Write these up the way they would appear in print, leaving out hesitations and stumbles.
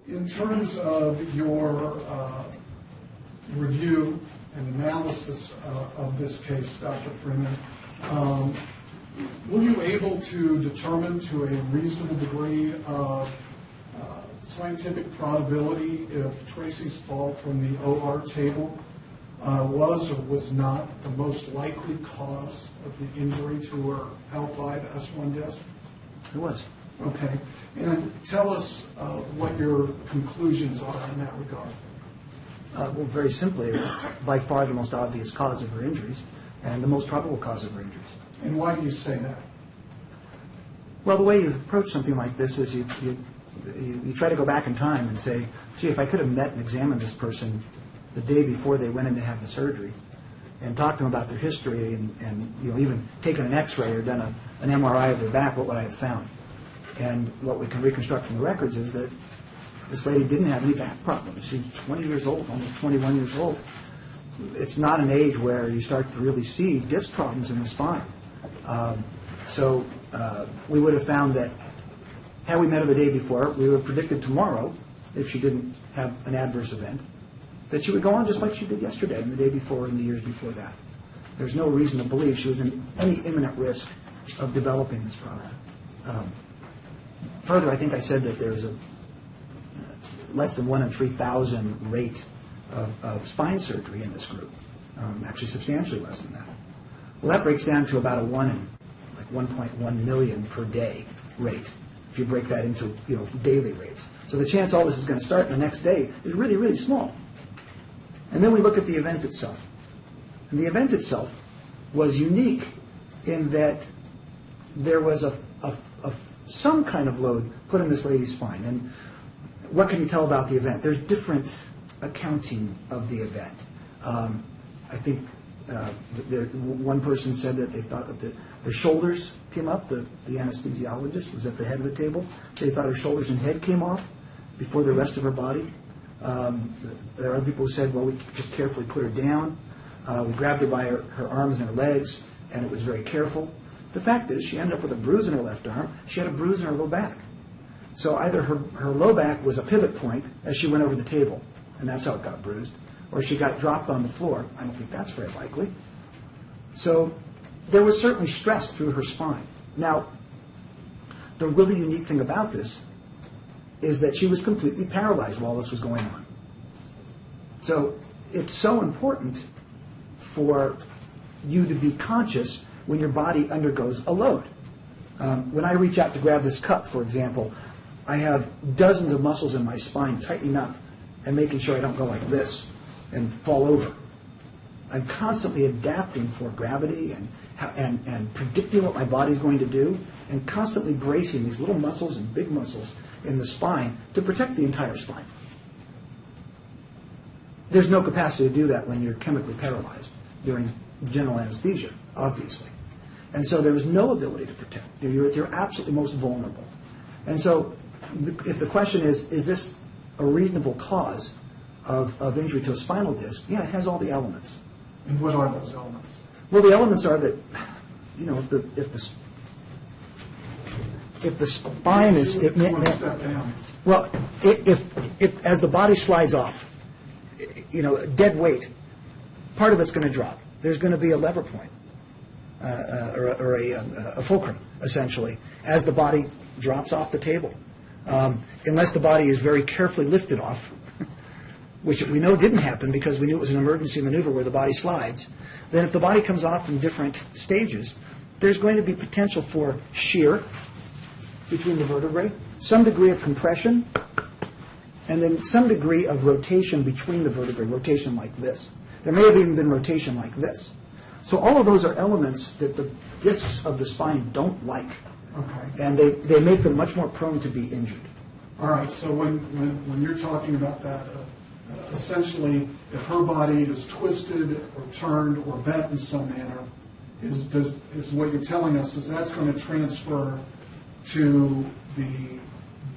In terms of your review and analysis of this case, Dr. Freeman, were you able to determine to a reasonable degree of scientific probability if Tracy's fall from the OR table was or was not the most likely cause of the injury to her L5-S1 disc? It was. Okay. And tell us what your conclusions are in that regard. Well, very simply, it's by far the most obvious cause of her injuries and the most probable cause of her injuries. And why do you say that? Well, the way you approach something like this is you try to go back in time and say, gee, if I could have met and examined this person the day before they went in to have the surgery and talked to them about their history and even taken an x-ray or done an MRI of their back, what would I have found? And what we can reconstruct from the records is that this lady didn't have any back problems. She was 20 years old, almost 21 years old. It's not an age where you start to really see disc problems in the spine. So we would have found that had we met her the day before, we would have predicted tomorrow, if she didn't have an adverse event, that she would go on just like she did yesterday and the day before and the years before that. There's no reason to believe she was in any imminent risk of developing this problem. Further, I think I said that there's a less than 1 in 3,000 rate of spine surgery in this group, actually substantially less than that. Well, that breaks down to about a 1 in like 1.1 million per day rate, if you break that into daily rates. So the chance all this is going to start the next day is really, really small. And then we look at the event itself. And the event itself was unique in that there was some kind of load put on this lady's spine. And what can you tell about the event? There's different accounting of the event. I think one person said that they thought that the shoulders came up. The anesthesiologist was at the head of the table. They thought her shoulders and head came off before the rest of her body. There are other people who said, well, we just carefully put her down. We grabbed her by her arms and her legs, and it was very careful. The fact is, she ended up with a bruise in her left arm. She had a bruise in her low back. So either her low back was a pivot point as she went over the table, and that's how it got bruised, or she got dropped on the floor. I don't think that's very likely. So there was certainly stress through her spine. Now, the really unique thing about this is that she was completely paralyzed while this was going on. So it's so important for you to be conscious when your body undergoes a load. When I reach out to grab this cup, for example, I have dozens of muscles in my spine tightening up and making sure I don't go like this and fall over. I'm constantly adapting for gravity and predicting what my body's going to do and constantly bracing these little muscles and big muscles in the spine to protect the entire spine. There's no capacity to do that when you're chemically paralyzed during general anesthesia, obviously. And so there is no ability to protect. You're absolutely most vulnerable. And so if the question is this a reasonable cause of injury to a spinal disc? Yeah, it has all the elements. And what are those elements? Well, the elements are that, if the spine is... Well, if as the body slides off, dead weight, part of it's going to drop. There's going to be a lever point, or a fulcrum, essentially, as the body drops off the table. Unless the body is very carefully lifted off, which we know didn't happen because we knew it was an emergency maneuver where the body slides, then if the body comes off in different stages, there's going to be potential for shear between the vertebrae, some degree of compression, and then some degree of rotation between the vertebrae, rotation like this. There may have even been rotation like this. So all of those are elements that the discs of the spine don't like. Okay. And they make them much more prone to be injured. All right, so when you're talking about that, essentially, if her body is twisted or turned or bent in some manner, is what you're telling us is that's going to transfer to the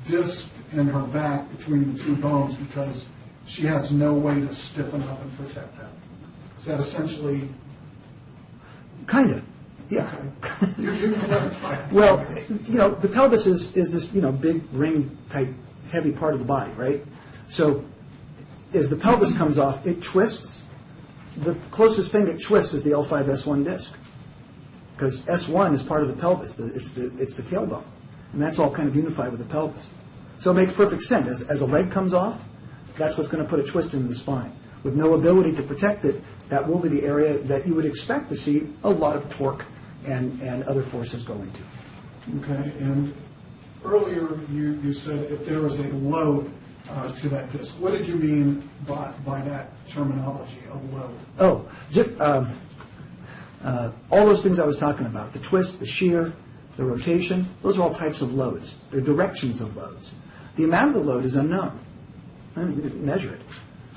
disc in her back between the two bones because she has no way to stiffen up and protect that. Is that essentially... Kind of, yeah. Okay. You clarify. Well, the pelvis is this, big ring-type heavy part of the body, right? So as the pelvis comes off, it twists. The closest thing it twists is the L5-S1 disc, because S1 is part of the pelvis. It's the tailbone, and that's all kind of unified with the pelvis. So it makes perfect sense. As a leg comes off, that's what's going to put a twist into the spine. With no ability to protect it, that will be the area that you would expect to see a lot of torque and other forces go into. Okay, and earlier you said if there was a load to that disc. What did you mean by that terminology, a load? Oh, just, all those things I was talking about, the twist, the shear, the rotation, those are all types of loads. They're directions of loads. The amount of the load is unknown. I mean, we didn't measure it.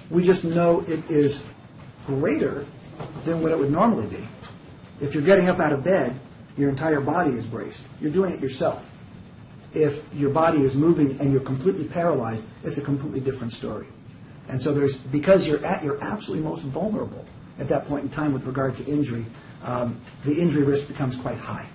We just know it is greater than what it would normally be. If you're getting up out of bed, your entire body is braced. You're doing it yourself. If your body is moving and you're completely paralyzed, it's a completely different story. And so because you're at your absolutely most vulnerable at that point in time with regard to injury, the injury risk becomes quite high.